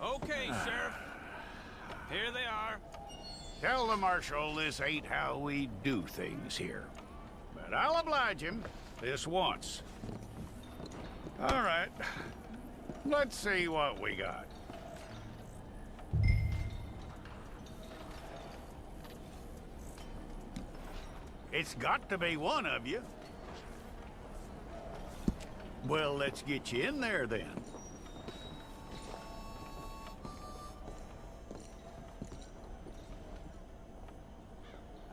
Okay, Sheriff. Here they are. Tell the Marshal this ain't how we do things here. But I'll oblige him this once. All right. Let's see what we got. It's got to be one of you. Well, let's get you in there then.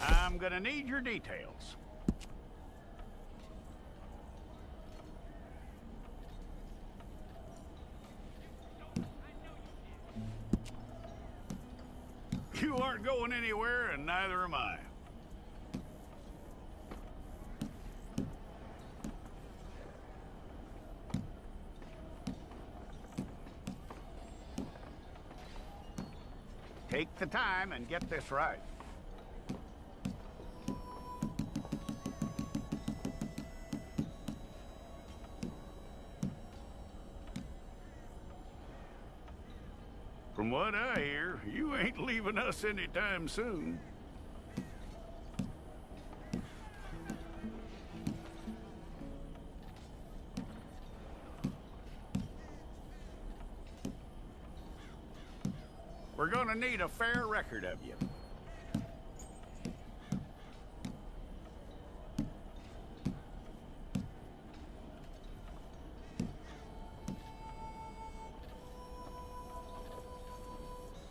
I'm gonna need your details. You aren't going anywhere, and neither am I. Take the time and get this right. From what I hear, you ain't leaving us anytime soon. We're gonna need a fair record of you.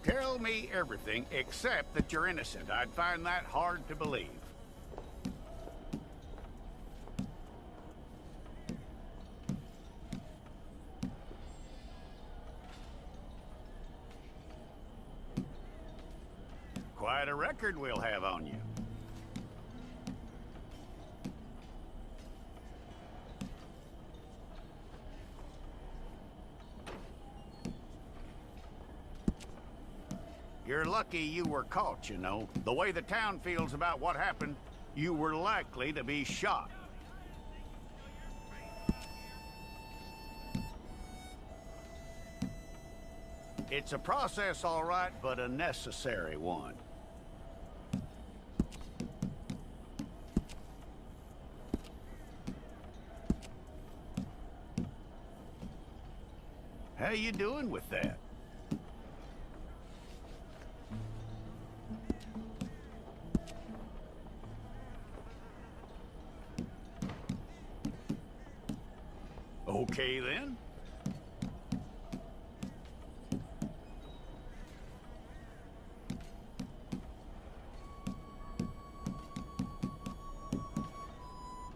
Tell me everything except that you're innocent. I'd find that hard to believe. Quite a record we'll have on you. You're lucky you were caught, you know. The way the town feels about what happened, you were likely to be shot. It's a process, all right, but a necessary one. How you doing with that? Okay, then.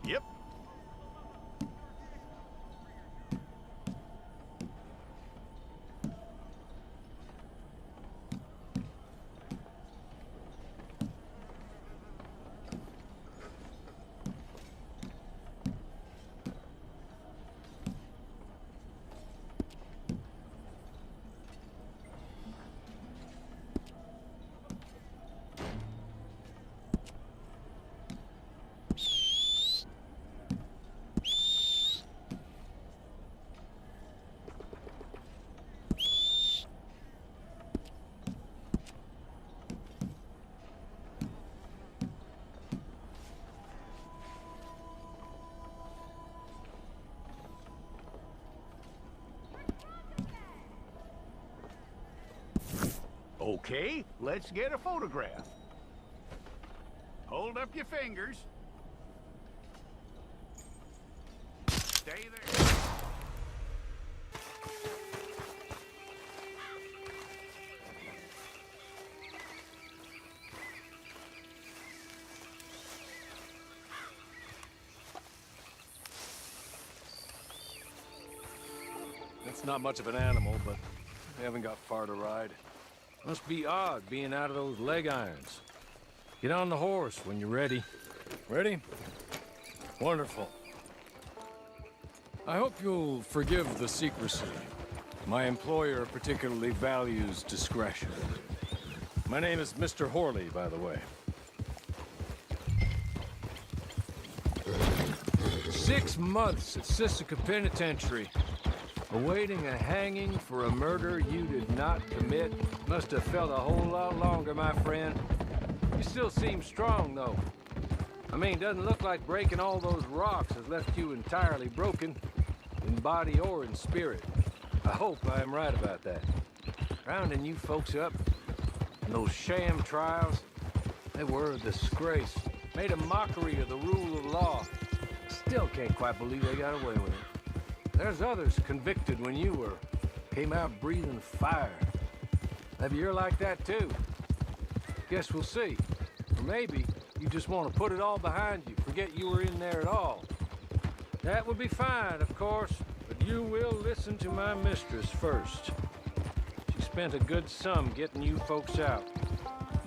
Yep. Okay, let's get a photograph. Hold up your fingers. Stay there. It's not much of an animal, but we haven't got far to ride. Must be odd being out of those leg irons. Get on the horse when you're ready. Ready? Wonderful. I hope you'll forgive the secrecy. My employer particularly values discretion. My name is Mr. Horley, by the way. 6 months at Sisika Penitentiary. Awaiting a hanging for a murder you did not commit must have felt a whole lot longer, my friend. You still seem strong, though. I mean, doesn't look like breaking all those rocks has left you entirely broken, in body or in spirit. I hope I am right about that. Rounding you folks up, and those sham trials, they were a disgrace. Made a mockery of the rule of law. Still can't quite believe they got away with it. There's others convicted when you were. Came out breathing fire. Maybe you're like that too. Guess we'll see. Or maybe you just want to put it all behind you, forget you were in there at all. That would be fine, of course, but you will listen to my mistress first. She spent a good sum getting you folks out.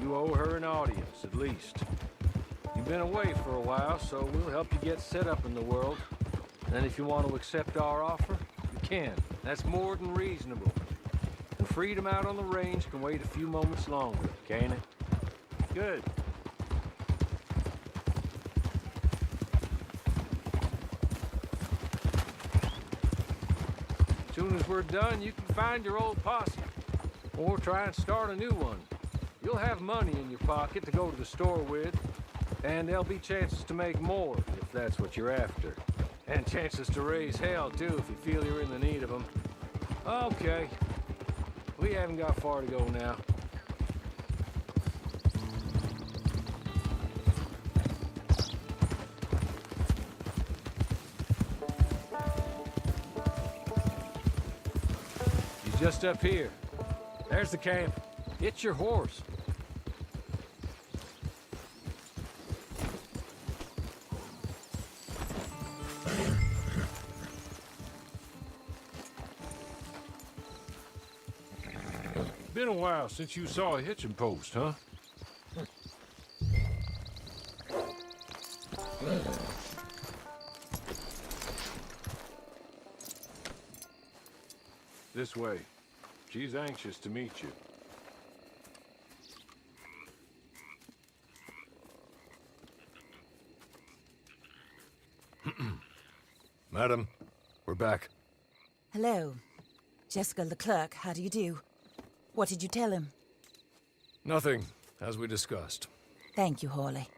You owe her an audience, at least. You've been away for a while, so we'll help you get set up in the world. And if you want to accept our offer, you can. That's more than reasonable. And freedom out on the range can wait a few moments longer, can't it? Good. As soon as we're done, you can find your old posse. Or try and start a new one. You'll have money in your pocket to go to the store with. And there'll be chances to make more, if that's what you're after. And chances to raise hell, too, if you feel you're in the need of them. Okay. We haven't got far to go now. He's just up here. There's the camp. It's your horse. Been a while since you saw a hitching post, huh? This way. She's anxious to meet you. Madam, we're back. Hello. Jessica Leclerc, how do you do? What did you tell him? Nothing, as we discussed. Thank you, Hawley.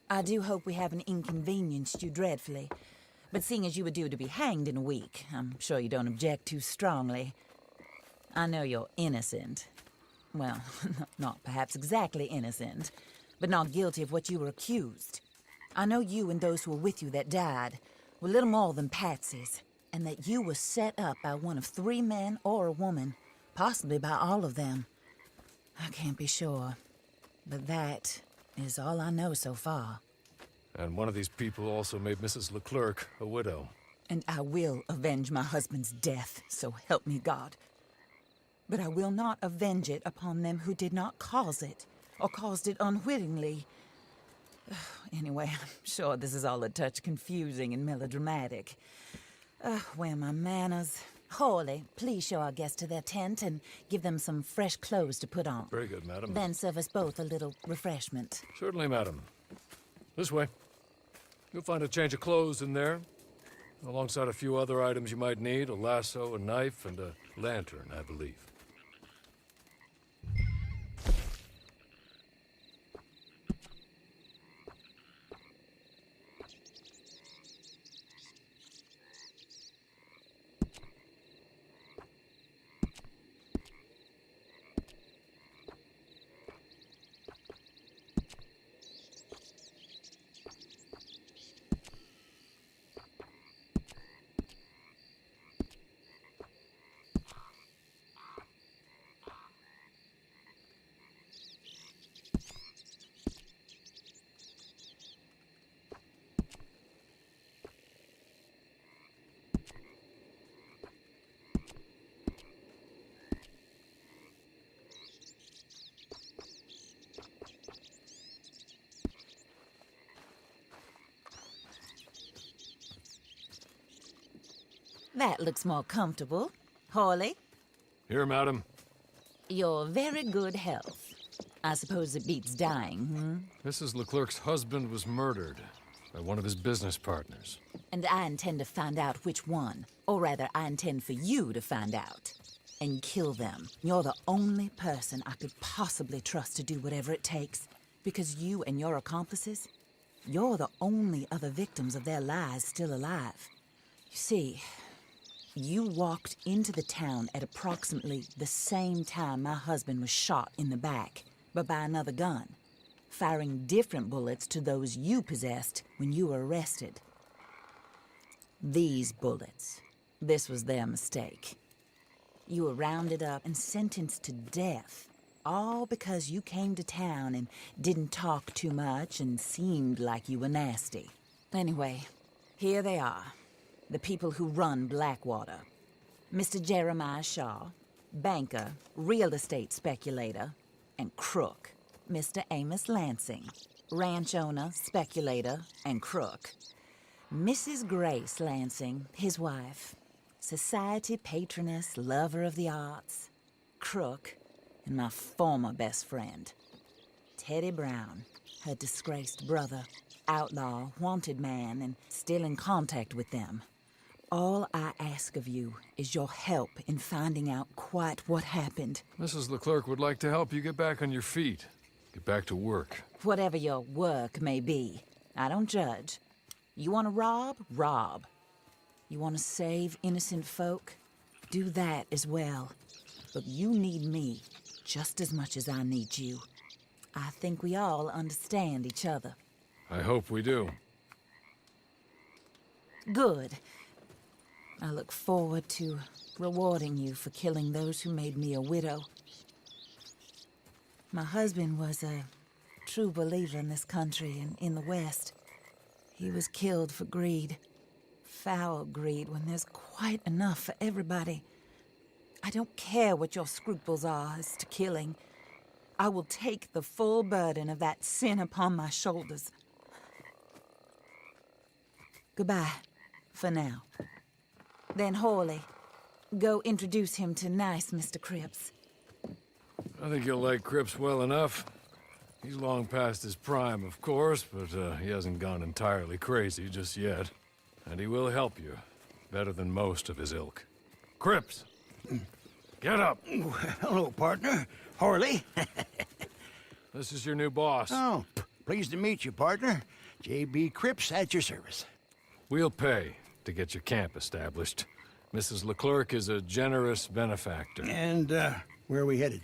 I do hope we haven't inconvenienced you dreadfully. But seeing as you were due to be hanged in a week, I'm sure you don't object too strongly. I know you're innocent. Well, not perhaps exactly innocent, but not guilty of what you were accused. I know you and those who were with you that died were little more than patsies, and that you were set up by one of 3 men or a woman, possibly by all of them. I can't be sure, but that is all I know so far. And one of these people also made Mrs. Leclerc a widow. And I will avenge my husband's death, so help me God. But I will not avenge it upon them who did not cause it, or caused it unwittingly. Anyway, I'm sure this is all a touch confusing and melodramatic. Where are my manners? Hawley, please show our guests to their tent and give them some fresh clothes to put on. Very good, madam. Then serve us both a little refreshment. Certainly, madam. This way. You'll find a change of clothes in there, alongside a few other items you might need, a lasso, a knife, and a lantern, I believe. That looks more comfortable. Hawley? Here, madam. Your very good health. I suppose it beats dying, Mrs. Leclerc's husband was murdered by one of his business partners. And I intend to find out which one. Or rather, I intend for you to find out. And kill them. You're the only person I could possibly trust to do whatever it takes. Because you and your accomplices, you're the only other victims of their lies still alive. You see, you walked into the town at approximately the same time my husband was shot in the back, but by another gun, firing different bullets to those you possessed when you were arrested. These bullets, this was their mistake. You were rounded up and sentenced to death, all because you came to town and didn't talk too much and seemed like you were nasty. Anyway, here they are, the people who run Blackwater. Mr. Jeremiah Shaw, banker, real estate speculator, and crook. Mr. Amos Lansing, ranch owner, speculator, and crook. Mrs. Grace Lansing, his wife, society patroness, lover of the arts, crook, and my former best friend, Teddy Brown, her disgraced brother, outlaw, wanted man, and still in contact with them. All I ask of you is your help in finding out quite what happened. Mrs. Leclerc would like to help you get back on your feet. Get back to work. Whatever your work may be, I don't judge. You want to rob? Rob. You want to save innocent folk? Do that as well. But you need me just as much as I need you. I think we all understand each other. I hope we do. Good. I look forward to rewarding you for killing those who made me a widow. My husband was a true believer in this country and in the West. He was killed for greed. Foul greed when there's quite enough for everybody. I don't care what your scruples are as to killing. I will take the full burden of that sin upon my shoulders. Goodbye, for now. Then Hawley, go introduce him to nice Mr. Cripps. I think you'll like Cripps well enough. He's long past his prime, of course, but he hasn't gone entirely crazy just yet. And he will help you, better than most of his ilk. Cripps! Get up! Hello, partner. Harley. This is your new boss. Oh, pleased to meet you, partner. J.B. Cripps at your service. We'll pay to get your camp established. Mrs. Leclerc is a generous benefactor. And, where are we headed?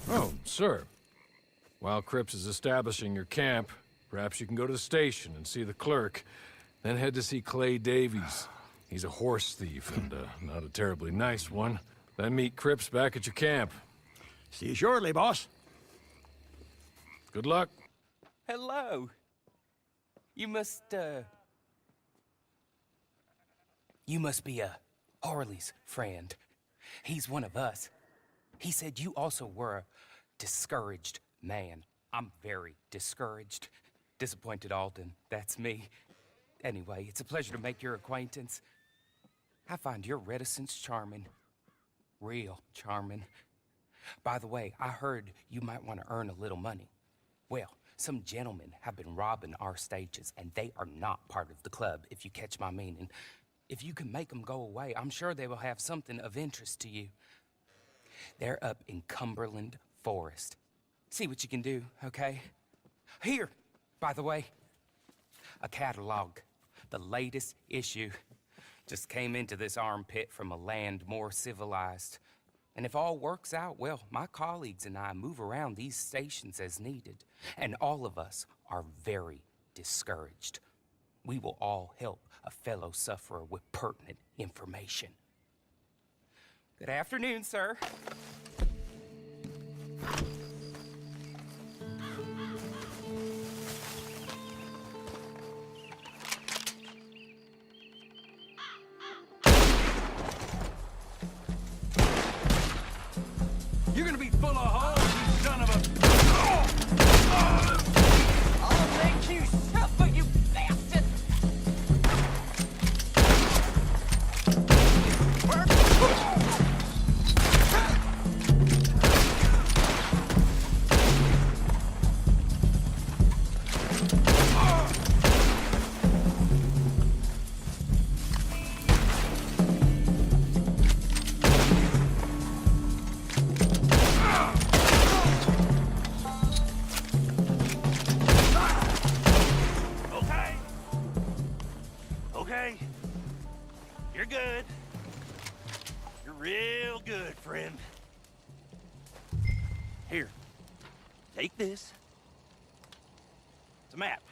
Oh, sir. While Cripps is establishing your camp, perhaps you can go to the station and see the clerk, then head to see Clay Davies. He's a horse thief and not a terribly nice one. Then meet Cripps back at your camp. See you shortly, boss. Good luck. Hello. You must be Harley's friend. He's one of us. He said you also were a discouraged man. I'm very discouraged. Disappointed Alden, that's me. Anyway, it's a pleasure to make your acquaintance. I find your reticence charming. Real charming. By the way, I heard you might want to earn a little money. Well, some gentlemen have been robbing our stages, and they are not part of the club, if you catch my meaning. If you can make them go away, I'm sure they will have something of interest to you. They're up in Cumberland Forest. See what you can do, okay? Here, by the way, a catalog. The latest issue. Just came into this armpit from a land more civilized. And if all works out, well, my colleagues and I move around these stations as needed. And all of us are very discouraged. We will all help a fellow sufferer with pertinent information. Good afternoon, sir. You're gonna be full of holes, you son of a... All okay? You're good. You're real good, friend. Here, take this. It's a map.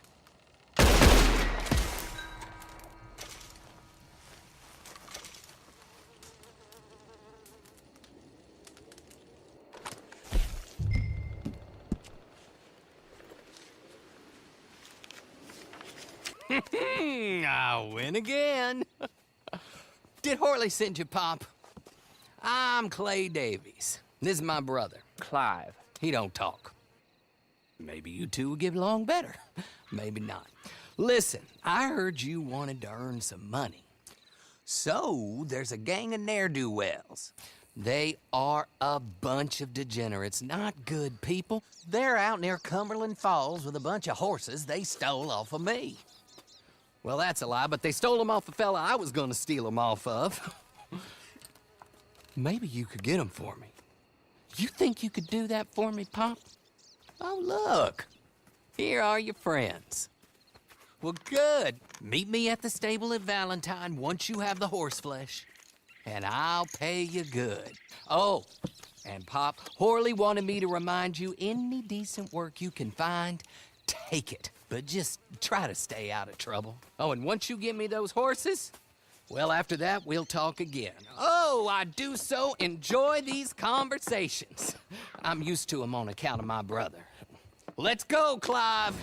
I win again. Did Horley send you, Pop? I'm Clay Davies. This is my brother, Clive. He don't talk. Maybe you two will get along better. Maybe not. Listen, I heard you wanted to earn some money. So, there's a gang of ne'er-do-wells. They are a bunch of degenerates, not good people. They're out near Cumberland Falls with a bunch of horses they stole off of me. Well, that's a lie, but they stole them off a fella I was gonna steal them off of. Maybe you could get them for me. You think you could do that for me, Pop? Oh, look. Here are your friends. Well, good. Meet me at the stable at Valentine once you have the horse flesh, and I'll pay you good. Oh, and Pop, Horley wanted me to remind you, any decent work you can find, take it. But just try to stay out of trouble. Oh, and once you give me those horses, well, after that, we'll talk again. Oh, I do so enjoy these conversations. I'm used to them on account of my brother. Let's go, Clive.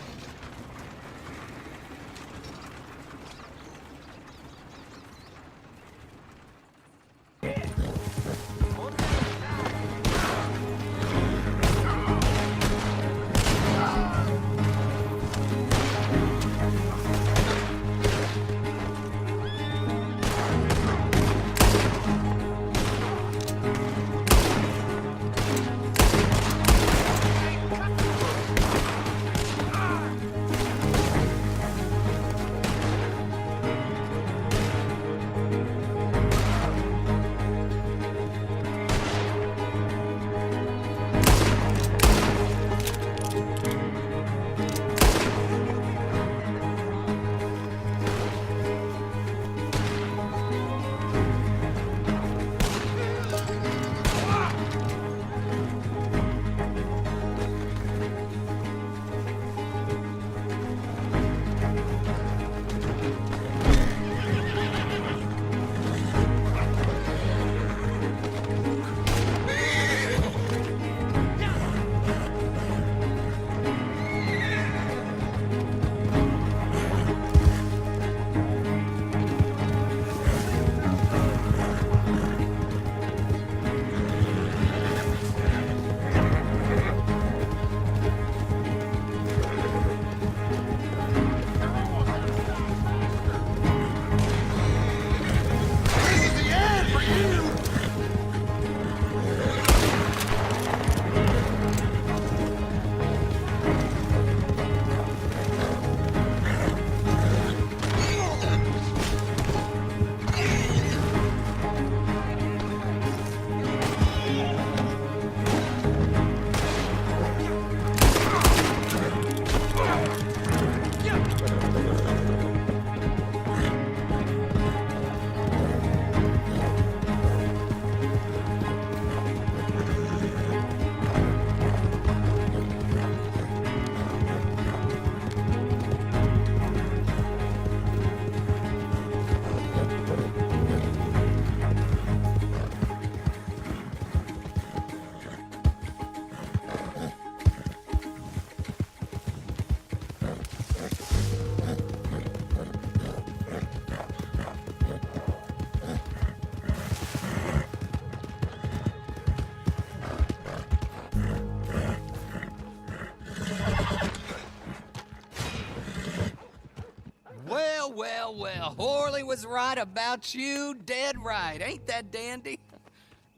Well, Horley was right about you, dead right. Ain't that dandy?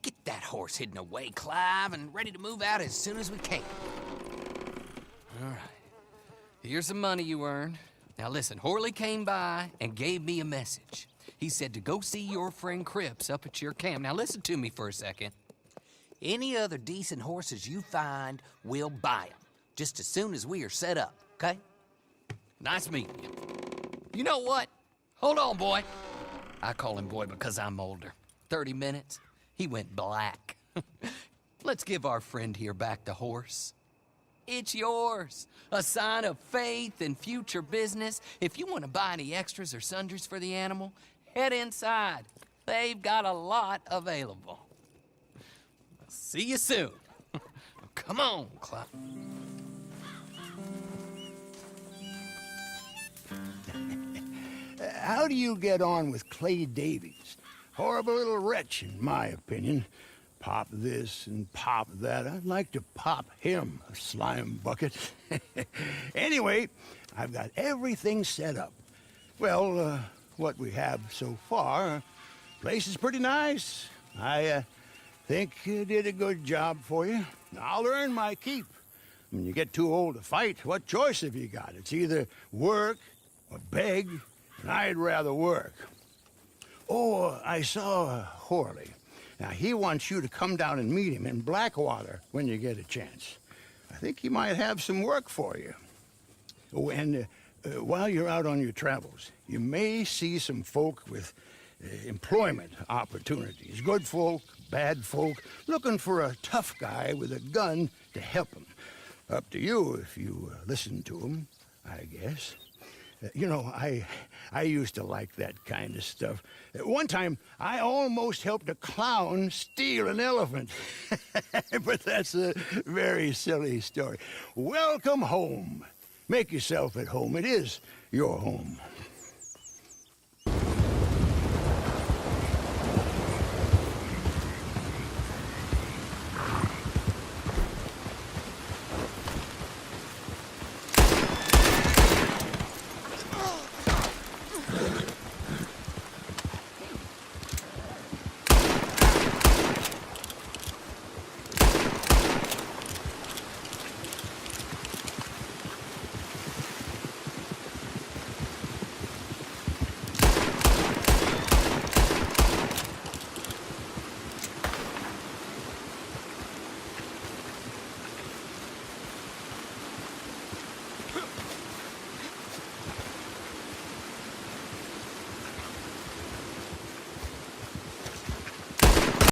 Get that horse hidden away, Clive, and ready to move out as soon as we can. All right. Here's the money you earned. Now listen, Horley came by and gave me a message. He said to go see your friend Cripps up at your camp. Now listen to me for a second. Any other decent horses you find, we'll buy them. Just as soon as we are set up, okay? Nice meeting you. You know what? Hold on, boy. I call him boy because I'm older. 30 minutes, he went black. Let's give our friend here back the horse. It's yours. A sign of faith and future business. If you want to buy any extras or sundries for the animal, head inside. They've got a lot available. See you soon. Come on, Clyde. How do you get on with Clay Davies? Horrible little wretch, in my opinion. Pop this and pop that. I'd like to pop him, a slime bucket. Anyway, I've got everything set up. Well, what we have so far, place is pretty nice. I think you did a good job for you. I'll earn my keep. When you get too old to fight, what choice have you got? It's either work or beg, and I'd rather work. Oh, I saw Horley. Now, he wants you to come down and meet him in Blackwater when you get a chance. I think he might have some work for you. Oh, and while you're out on your travels, you may see some folk with employment opportunities. Good folk, bad folk, looking for a tough guy with a gun to help them. Up to you if you listen to them, I guess. You know, I used to like that kind of stuff. One time, I almost helped a clown steal an elephant. But that's a very silly story. Welcome home. Make yourself at home. It is your home.